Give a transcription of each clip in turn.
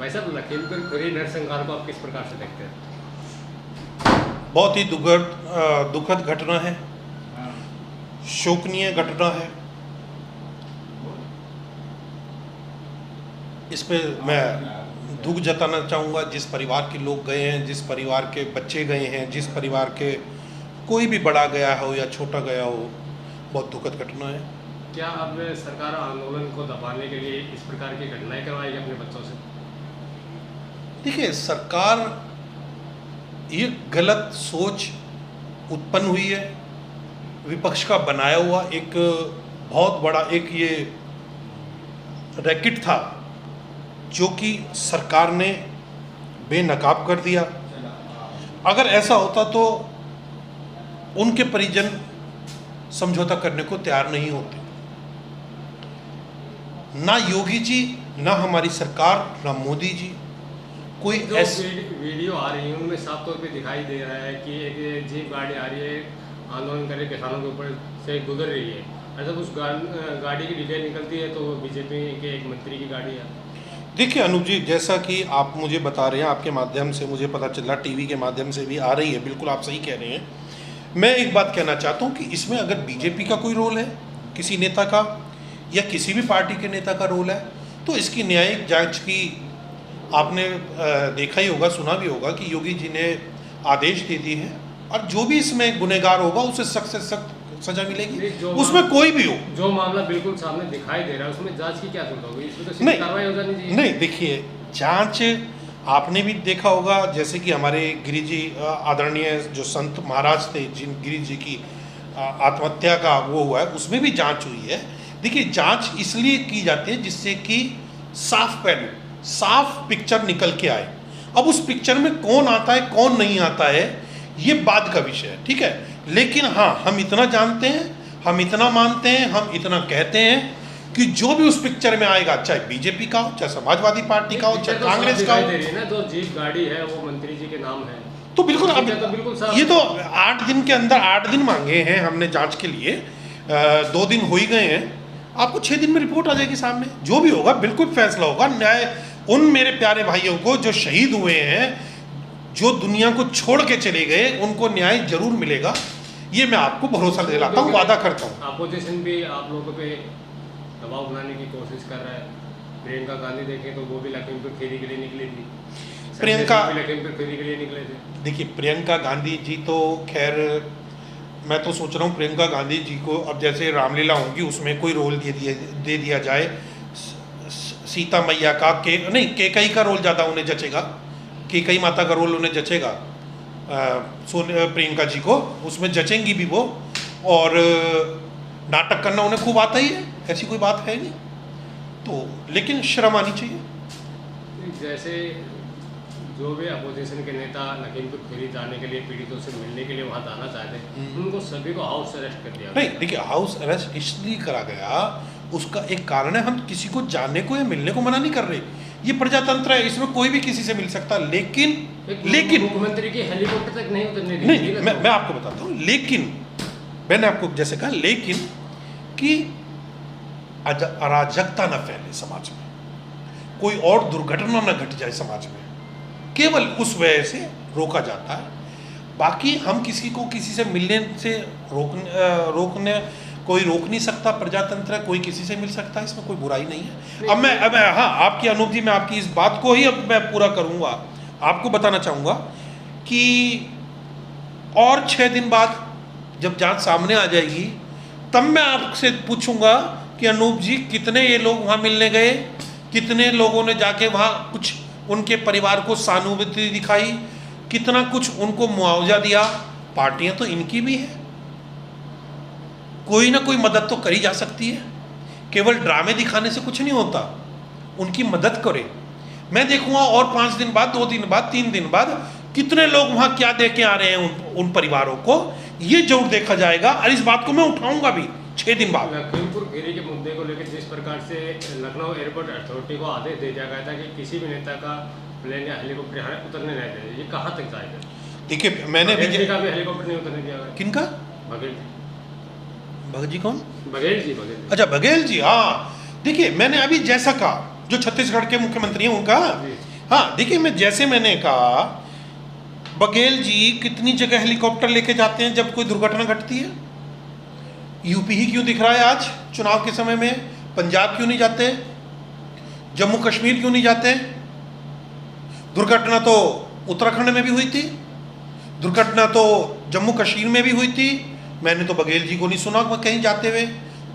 भाई साहब, लखीमपुर खीरी नरसंहार को आप किस प्रकार से देखते हैं? बहुत ही दुखद घटना है, शोकनीय घटना है। इस पे मैं दुख जताना चाहूँगा जिस परिवार के लोग गए हैं, जिस परिवार के बच्चे गए हैं, जिस परिवार के कोई भी बड़ा गया हो या छोटा गया हो, बहुत दुखद घटना है। क्या अब सरकार आंदोलन को दबाने के लिए इस प्रकार की घटनाएं करवाएगी अपने बच्चों से? देखिए, सरकार ये गलत सोच उत्पन्न हुई है, विपक्ष का बनाया हुआ एक बहुत बड़ा एक ये रैकेट था जो कि सरकार ने बेनकाब कर दिया। अगर ऐसा होता तो उनके परिजन समझौता करने को तैयार नहीं होते। ना योगी जी, ना हमारी सरकार, ना मोदी जी कोई जो वीडियो आ रही है उनमें साफ तौर पे दिखाई दे रहा है कि एक जीप गाड़ी आ रही है, आंदोलन कर रहे किसानों के ऊपर से गुजर रही है। अच्छा, उस गाड़ी की डिटेल निकलती है तो बीजेपी के एक मंत्री की गाड़ी है। देखिए अनूप जी, जैसा कि आप मुझे बता रहे हैं, आपके माध्यम से मुझे पता चला, टीवी के माध्यम से भी आ रही है, बिल्कुल आप सही कह रहे हैं। मैं एक बात कहना चाहता हूँ कि इसमें अगर बीजेपी का कोई रोल है, किसी नेता का या किसी भी पार्टी के नेता का रोल है, तो इसकी न्यायिक जांच की आपने देखा ही होगा, सुना भी होगा कि योगी जी ने आदेश दे दिए हैं और जो भी इसमें गुनहगार होगा उसे सख्त से सख्त सजा मिलेगी, उसमें कोई भी हो। जो मामला बिल्कुल सामने दिखाई दे रहा है उसमें जांच की क्या जरूरत होगी? इसमें तो सीधी कार्रवाई हो जानी चाहिए। नहीं, देखिए जांच आपने भी देखा होगा, जैसे कि हमारे गिरी जी आदरणीय जो संत महाराज थे, जिन गिरी जी की आत्महत्या का वो हुआ है, उसमें भी जांच हुई है। देखिए, जांच इसलिए की जाती है जिससे कि साफ पहलू, साफ पिक्चर निकल के आए। अब उस पिक्चर में कौन आता है कौन नहीं आता है ये बाद का विषय है, ठीक है। लेकिन हाँ, हम इतना जानते हैं, हम इतना मानते हैं, हम इतना कहते हैं कि जो भी उस पिक्चर में आएगा, चाहे बीजेपी का हो, चाहे समाजवादी पार्टी का हो, चाहे कांग्रेस का हो, ना जो जीप गाड़ी है वो मंत्री जी के नाम है, तो बिल्कुल अब बिल्कुल ये तो 8 दिन के अंदर 8 दिन मांगे हैं हमने जांच के लिए, 2 दिन हो ही गए हैं। आपको 6 दिन में रिपोर्ट आ जाएगी सामने, जो भी होगा बिल्कुल फैसला होगा। न्याय उन मेरे प्यारे भाइयों को जो शहीद हुए हैं, जो दुनिया को छोड़ के चले गए, उनको न्याय जरूर मिलेगा, ये मैं आपको भरोसा दिलाता हूँ, वादा करता हूँ। अपोजिशन भी आप लोगों पे दबाव बनाने की कोशिश कर रहा है। प्रियंका गांधी देखें तो वो भी लखीमपुर खीरी के लिए निकली थी, प्रियंका लखीमपुर खीरी के लिए निकले थे। देखिए, प्रियंका गांधी जी तो खैर, मैं तो सोच रहा हूँ प्रियंका गांधी जी को अब जैसे रामलीला होगी उसमें कोई रोल दे दिया जाए, सीता मैया का नहीं, केकई का रोल ज़्यादा उन्हें जचेगा, केकई माता का रोल उन्हें जचेगा, प्रियंका जी को उसमें जचेंगी भी वो, और नाटक करना उन्हें खूब आता ही है, ऐसी कोई बात है नहीं। तो लेकिन शर्म आनी चाहिए। जैसे जो भी अपोजिशन के नेता लखीमपुर खीरी जाने के लिए, पीड़ितों से मिलने के लिए वहां जाना चाहते हैं, उनको सभी को हाउस अरेस्ट कर दिया। नहीं, देखिए हाउस अरेस्ट इसलिए करा गया, उसका एक कारण है, हम किसी को जाने को या मिलने को मना नहीं कर रहे, ये प्रजातंत्र है, इसमें कोई भी किसी से मिल सकता है। लेकिन मुख्यमंत्री की हेलीकॉप्टर तक नहीं उतरने दी। नहीं, मैं आपको बताता हूँ, लेकिन मैंने आपको जैसे कहा, लेकिन कि अराजकता न फैले समाज में, कोई और दुर्घटना न घट जाए समाज में, केवल उस वजह से रोका जाता है। बाकी हम किसी को किसी से मिलने से रोकने कोई रोक नहीं सकता, प्रजातंत्र है, कोई किसी से मिल सकता है, इसमें कोई बुराई नहीं है। अब हाँ, आपकी अनूप जी, मैं आपकी इस बात को ही अब मैं पूरा करूँगा, आपको बताना चाहूँगा कि और 6 दिन बाद जब जांच सामने आ जाएगी तब मैं आपसे पूछूंगा कि अनूप जी, कितने ये लोग वहाँ मिलने गए, कितने लोगों ने जाके वहाँ कुछ उनके परिवार को सहानुभूति दिखाई, कितना कुछ उनको मुआवजा दिया। पार्टियां तो इनकी भी है, कोई ना कोई मदद तो करी जा सकती है, केवल ड्रामे दिखाने से कुछ नहीं होता, उनकी मदद करें। मैं देखूंगा और 5 दिन बाद, 2 दिन बाद, 3 दिन बाद कितने लोग वहाँ क्या दे के आ रहे हैं उन परिवारों को, ये जरूर देखा जाएगा, और इस बात को मैं उठाऊंगा भी 6 दिन बाद। लखीमपुर खीरी के मुद्दे को लेकर जिस प्रकार से लखनऊ एयरपोर्ट अथॉरिटी को आदेश दे दिया गया था कि किसी भी नेता का प्लेन या हेलीकॉप्टर यहाँ उतरने नहीं दें, ये कहाँ तक जाएगा? देखिए, मैंने भी हेलीकॉप्टर नहीं उतरने दिया। किनका? बघेल जी कौन? बघेल जी। अच्छा, बघेल जी, हाँ। देखिए, मैंने अभी जैसा कहा, जो छत्तीसगढ़ के मुख्यमंत्री हैं उनका, हाँ देखिए, जैसे मैंने कहा, बघेल जी कितनी जगह हेलीकॉप्टर लेके जाते हैं जब कोई दुर्घटना घटती है। यूपी ही क्यों दिख रहा है आज चुनाव के समय में? पंजाब क्यों नहीं जाते? जम्मू कश्मीर क्यों नहीं जाते? दुर्घटना तो उत्तराखंड में भी हुई थी, दुर्घटना तो जम्मू कश्मीर में भी हुई थी। मैंने तो बघेल जी को नहीं सुना कहीं जाते हुए।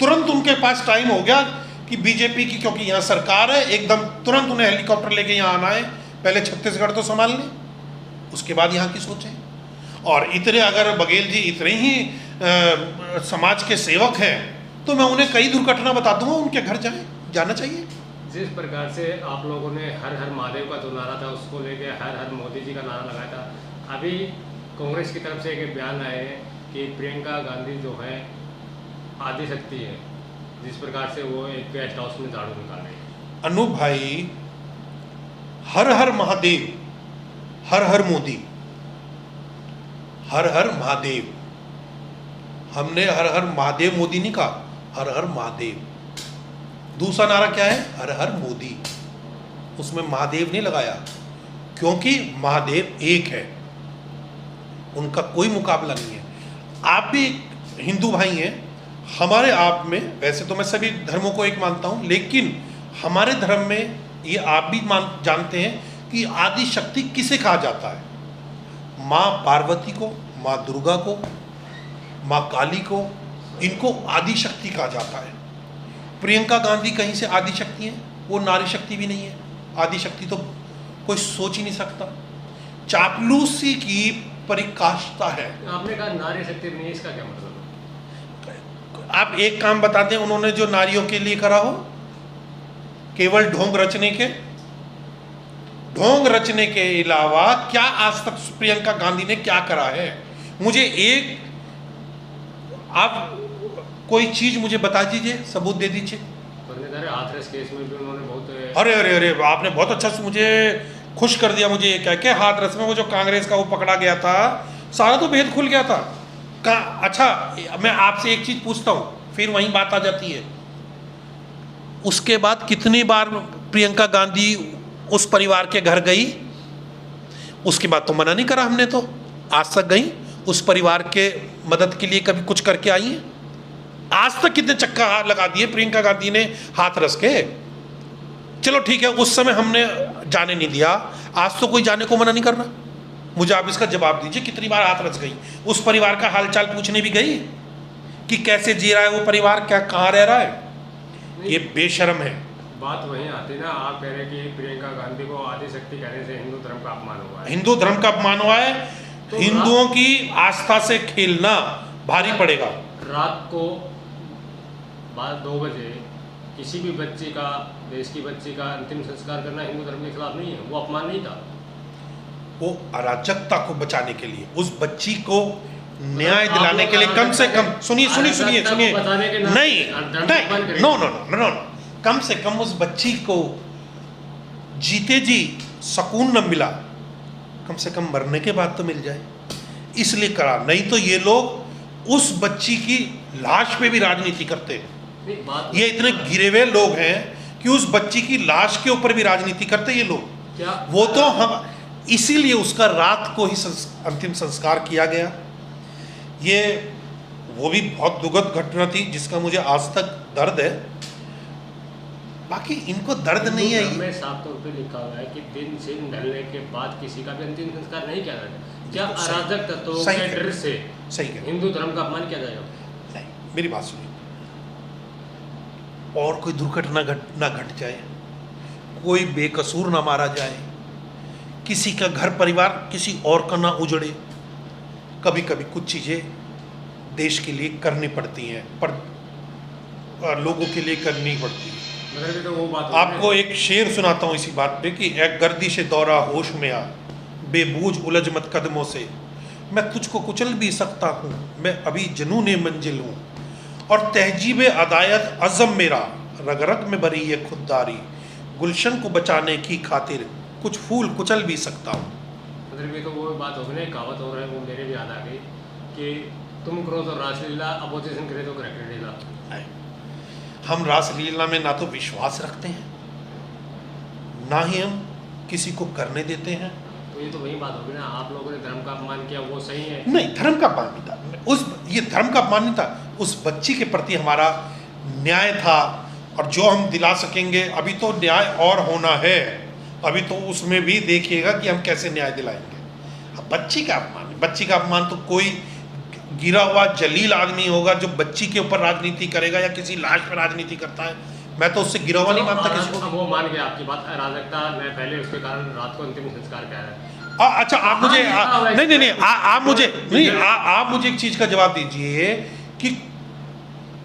तुरंत उनके पास टाइम हो गया कि बीजेपी की, क्योंकि यहाँ सरकार है, एकदम तुरंत उन्हें हेलीकॉप्टर लेके यहाँ आना है। पहले छत्तीसगढ़ तो संभाल लें, उसके बाद यहाँ की सोचें। और इतने अगर बघेल जी इतने ही समाज के सेवक हैं तो मैं उन्हें कई दुर्घटना बता दूंगा, उनके घर जाना चाहिए। जिस प्रकार से आप लोगों ने हर हर महादेव का जो नारा था उसको लेके हर हर मोदी जी का नारा लगाया था, अभी कांग्रेस की तरफ से एक बयान आए हैं कि प्रियंका गांधी जो है आदि शक्ति है, जिस प्रकार से वो एक गेस्ट हाउस में झाड़ू निकाल रहे हैं। अनूप भाई, हर हर महादेव, हर हर मोदी, हर हर महादेव। हमने हर हर महादेव मोदी नहीं कहा, हर हर महादेव। दूसरा नारा क्या है? हर हर मोदी। उसमें महादेव नहीं लगाया, क्योंकि महादेव एक है, उनका कोई मुकाबला नहीं है। आप भी हिंदू भाई हैं, हमारे आप में, वैसे तो मैं सभी धर्मों को एक मानता हूं, लेकिन हमारे धर्म में ये आप भी जानते हैं कि आदि शक्ति किसे कहा जाता है? माँ पार्वती को, माँ दुर्गा को, माँ काली को, इनको आदि शक्ति कहा जाता है। प्रियंका गांधी कहीं से आदि शक्ति है? वो नारी शक्ति भी नहीं है। आदि शक्ति तो कोई सोच ही नहीं सकता, चापलूसी की परिकाष्ठा है। आपने कहा नारी शक्ति नहीं है, इसका क्या मतलब? आप एक काम बता दें उन्होंने जो नारियों के लिए करा हो, केवल ढोंग रचने के अलावा क्या आज तक प्रियंका गांधी ने क्या करा है? मुझे एक, आप कोई चीज मुझे बता दीजिए, सबूत दे दीजिए। हाथरस केस में भी उन्होंने बहुत, अरे अरे अरे, आपने बहुत अच्छा मुझे खुश कर दिया मुझे ये कह के, हाथरस में वो जो कांग्रेस का वो पकड़ा गया था, सारा तो भेद खुल गया था। अच्छा, मैं आपसे एक चीज पूछता हूं, फिर वहीं बात आ जाती है, उसके बाद कितनी बार प्रियंका गांधी उस परिवार के घर गई? उसके बाद तो मना नहीं करा हमने, तो आज तक गई उस परिवार के मदद के लिए, कभी कुछ करके आई है? आज तक कितने चक्का लगा दिए प्रियंका गांधी ने हाथरस के? चलो ठीक है, उस समय हमने जाने नहीं दिया, आज तो कोई जाने को मना नहीं कर रहा। मुझे आप इसका जवाब दीजिए, कितनी बार हाथरस गई? उस परिवार का हालचाल पूछने भी गई कि कैसे जी रहा है वो परिवार, क्या कहाँ रह रहा है? ये बेशर्म है। बात वहीं आती ना, आप कह रहे हैं कि प्रियंका गांधी को आदि शक्ति कहने से हिंदू धर्म का अपमान हुआ है। हिंदू धर्म का अपमान हुआ है, तो हिंदुओं की आस्था से खेलना भारी पड़ेगा। रात को 2 बजे किसी भी बच्ची का, देश की बच्ची का अंतिम संस्कार करना हिंदू धर्म के खिलाफ नहीं है, वो अपमान नहीं था। वो अराजकता को बचाने के लिए, उस बच्ची को न्याय दिलाने के लिए, कम से कम, सुनिए, नहीं, नो, कम से कम उस बच्ची को जीते जी सुकून न मिला, कम से कम मरने के बाद तो मिल जाए, इसलिए करा। नहीं तो ये लोग उस बच्ची की लाश पे भी राजनीति करते हैं। ये इतने गिरे हुए लोग हैं कि उस बच्ची की लाश के ऊपर भी राजनीति करते ये लोग। वो तो हम, इसीलिए उसका रात को ही अंतिम संस्कार किया गया। ये वो भी बहुत दुखद घटना थी जिसका मुझे आज तक दर्द है। बाकी इनको दर्द नहीं है। हमें साफ तौर पे लिखा हुआ है कि दिन सिन ढलने के बाद किसी का भी अंतिम संस्कार नहीं किया जाएगा। क्या अराजक तत्वों के डर से हिंदू धर्म का अपमान किया जाएगा? नहीं, मेरी बात सुनिए, और कोई दुर्घटना ना घट जाए, कोई बेकसूर ना मारा जाए, किसी का घर परिवार किसी और का ना उजड़े। कभी कभी कुछ चीज़ें देश के लिए करनी पड़ती हैं, पर लोगों के लिए करनी पड़ती है। तो वो बात आपको एक शेर सुनाता हूँ इसी बात पे कि एक गर्दिश दौरा होश में आ, बेबूझ उलझ मत कदमों से, मैं तुझको कुचल भी सकता हूँ, मैं अभी जनूने मंजिल हूँ, और तहजीब अदायत अज़म मेरा, रग रग में भरी है खुददारी, गुलशन को बचाने की खातिर कुछ फूल कुचल भी सकता हूँ। तो वो बात हो गई, कहावत हो रहा है, वो मेरे भी याद आ गई कि तुम करो तो रासलीला, अपोजिशन करे तो क्रैकरीला। हम रासलीला में ना तो विश्वास रखते हैं, ना ही हम किसी को करने देते हैं। तो ये तो वही बात होगी ना, आप लोगों ने धर्म का अपमान किया वो सही है? नहीं, धर्म का अपमान नहीं था, ये धर्म का अपमान नहीं था, उस बच्ची के प्रति हमारा न्याय था, और जो हम दिला सकेंगे, अभी तो न्याय और होना है, अभी तो उसमें भी देखिएगा कि हम कैसे न्याय दिलाएंगे। अब बच्ची का अपमान तो कोई गिरा हुआ जलील आदमी होगा जो बच्ची के ऊपर राजनीति करेगा या किसी लाश पर राजनीति करता है, मैं तो उससे गिरा हुआ नहीं मानता किसी को। वो मान गया आपकी बात, अराजकता मैं पहले उसके कारण रात को अंतिम संस्कार कह रहा है। अच्छा, आप मुझे नहीं, आप मुझे एक चीज का जवाब दीजिए कि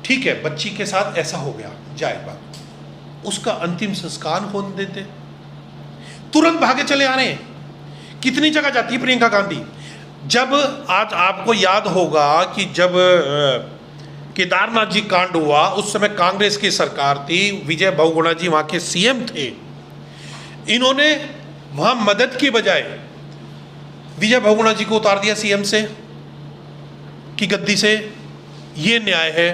ठीक है, बच्ची के साथ ऐसा हो गया, जायज बात, उसका अंतिम संस्कार होने देते, तुरंत भागे चले आ रहे हैं। कितनी जगह जाती है प्रियंका गांधी? जब आज आपको याद होगा कि जब केदारनाथ जी कांड हुआ, उस समय कांग्रेस की सरकार थी, विजय बहुगुणा जी वहाँ के सीएम थे, इन्होंने वहाँ मदद की बजाय विजय बहुगुणा जी को उतार दिया सीएम से की गद्दी से। ये न्याय है?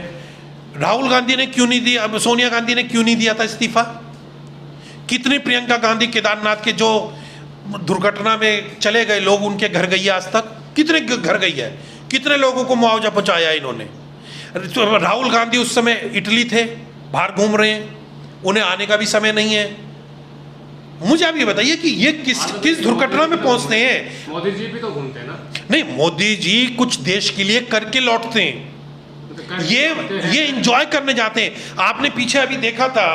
राहुल गांधी ने क्यों नहीं दिया, अब सोनिया गांधी ने क्यों नहीं दिया था इस्तीफा? कितनी प्रियंका गांधी केदारनाथ के जो दुर्घटना में चले गए लोग, उनके घर गई है आज तक? कितने घर गई है? कितने लोगों को मुआवजा पहुंचाया इन्होंने? राहुल गांधी उस समय इटली थे, बाहर घूम रहे हैं, उन्हें आने का भी समय नहीं है। मुझे आप ये बताइए कि ये किस दुर्घटना में पहुंचते हैं? मोदी जी भी तो घूमते हैं ना? नहीं, मोदी जी कुछ देश के लिए करके लौटते हैं, ये एंजॉय करने जाते हैं। आपने पीछे अभी देखा था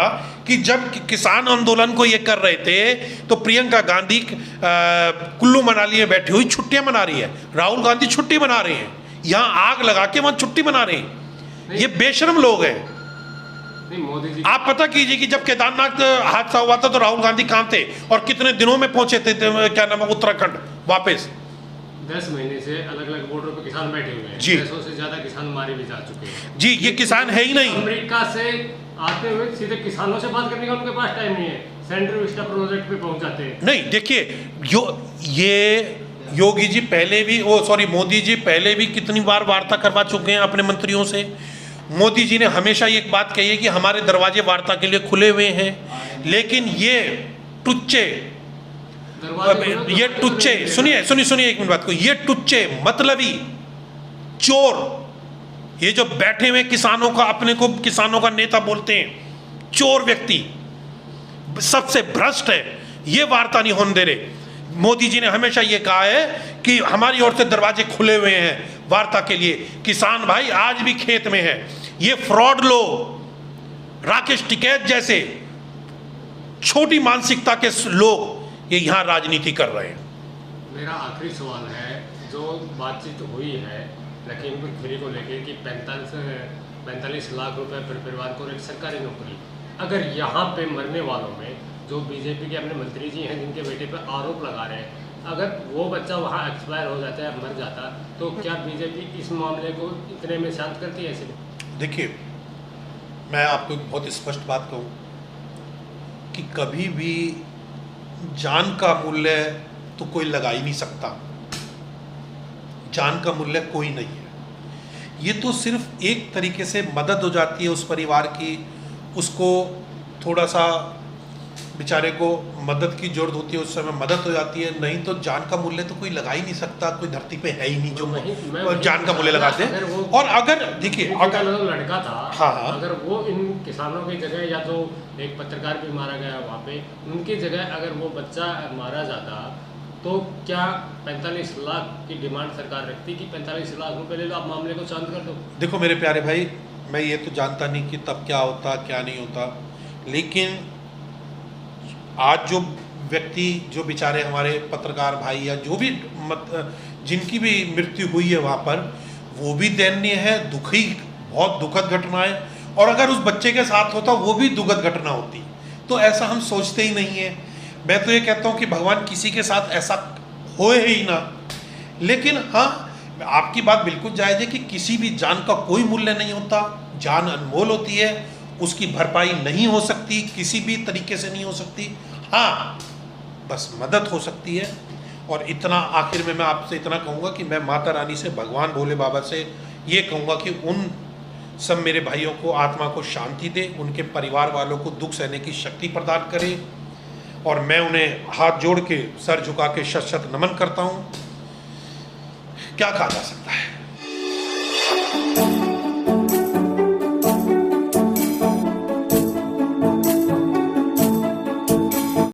कि जब किसान आंदोलन को ये कर रहे थे तो प्रियंका गांधी कुल्लू मनाली में बैठी हुई छुट्टियां मना रही है, राहुल गांधी छुट्टी मना रहे हैं, यहां आग लगा के वहां छुट्टी मना रहे हैं। ये बेशर्म लोग हैं। नहीं, मोदी जी, आप पता कीजिए कि जब केदारनाथ हादसा हुआ था तो राहुल गांधी कहां थे और कितने दिनों में पहुंचे थे, क्या नाम है, उत्तराखंड वापस। 10 महीने से अलग अलग बॉर्डर पर किसान बैठे हुए हैं जी। 600 से ज्यादा किसान मारे भी जा चुके हैं जी। ये किसान है ही नहीं। अमेरिका से आते हुए सीधे किसानों से बात करने का उनके पास टाइम नहीं है, सेंट्रल विस्टा प्रोजेक्ट पे पहुंच जाते हैं। नहीं, देखिए, ये योगी जी पहले भी, मोदी जी पहले भी कितनी बार वार्ता करवा चुके हैं अपने मंत्रियों से। मोदी जी ने हमेशा ये एक बात कही है कि हमारे दरवाजे वार्ता के लिए खुले हुए हैं, लेकिन ये टुच्चे, सुनिए एक मिनट बात को, ये टुच्चे मतलबी चोर, ये जो बैठे हुए किसानों का, अपने को किसानों का नेता बोलते हैं, चोर व्यक्ति, सबसे भ्रष्ट है, ये वार्ता नहीं होने दे रहे। मोदी जी ने हमेशा ये कहा है कि हमारी ओर से दरवाजे खुले हुए हैं वार्ता के लिए। किसान भाई आज भी खेत में है। ये फ्रॉड लोग, राकेश टिकैत जैसे छोटी मानसिकता के लोग ये यहाँ राजनीति कर रहे हैं। मेरा आखिरी सवाल है, जो बातचीत हुई है लखीमपुर खीरी को लेकर कि 45 लाख रुपए पर परिवार को एक सरकारी नौकरी, अगर यहाँ पे मरने वालों में जो बीजेपी के अपने मंत्री जी हैं जिनके बेटे पर आरोप लगा रहे हैं, अगर वो बच्चा वहाँ एक्सपायर हो जाता है, मर जाता, तो क्या बीजेपी इस मामले को इतने में शांत करती है? ऐसे देखिए, मैं आपको एक बहुत स्पष्ट बात कहूँ कि कभी भी जान का मूल्य तो कोई लगा ही नहीं सकता। जान का मूल्य कोई नहीं है। ये तो सिर्फ एक तरीके से मदद हो जाती है उस परिवार की, उसको थोड़ा सा बेचारे को मदद की जरूरत होती है, उस समय मदद हो जाती है, नहीं तो जान का मूल्य तो कोई लगा ही नहीं सकता। कोई धरती पे है ही नहीं जो जान का मूल्य लगाते हैं। और अगर देखिए, अगर लड़का था, हाँ, अगर वो इन किसानों की जगह, या जो एक पत्रकार भी मारा गया वहाँ पे, उनकी जगह अगर वो बच्चा मारा जाता, तो क्या 45 लाख की डिमांड सरकार रखती कि 45 लाख रुपए ले लो, आप मामले को शांत कर दो? देखो मेरे प्यारे भाई, मैं ये तो जानता नहीं कि तब क्या होता क्या नहीं होता, लेकिन आज जो व्यक्ति, जो बेचारे हमारे पत्रकार भाई या जो भी जिनकी भी मृत्यु हुई है वहाँ पर, वो भी दयनीय है, दुखी, बहुत दुखद घटना है। और अगर उस बच्चे के साथ होता वो भी दुखद घटना होती। तो ऐसा हम सोचते ही नहीं है। मैं तो ये कहता हूँ कि भगवान किसी के साथ ऐसा होए ही ना। लेकिन हाँ, आपकी बात बिल्कुल जायज़ है कि किसी भी जान का कोई मूल्य नहीं होता, जान अनमोल होती है, उसकी भरपाई नहीं हो सकती, किसी भी तरीके से नहीं हो सकती। हाँ, बस मदद हो सकती है। और इतना आखिर में मैं आपसे इतना कहूँगा कि मैं माता रानी से, भगवान भोले बाबा से ये कहूँगा कि उन सब मेरे भाइयों को, आत्मा को शांति दे, उनके परिवार वालों को दुख सहने की शक्ति प्रदान करे। और मैं उन्हें हाथ जोड़ के सर झुका के शत शत नमन करता हूँ। क्या कहा जा सकता है।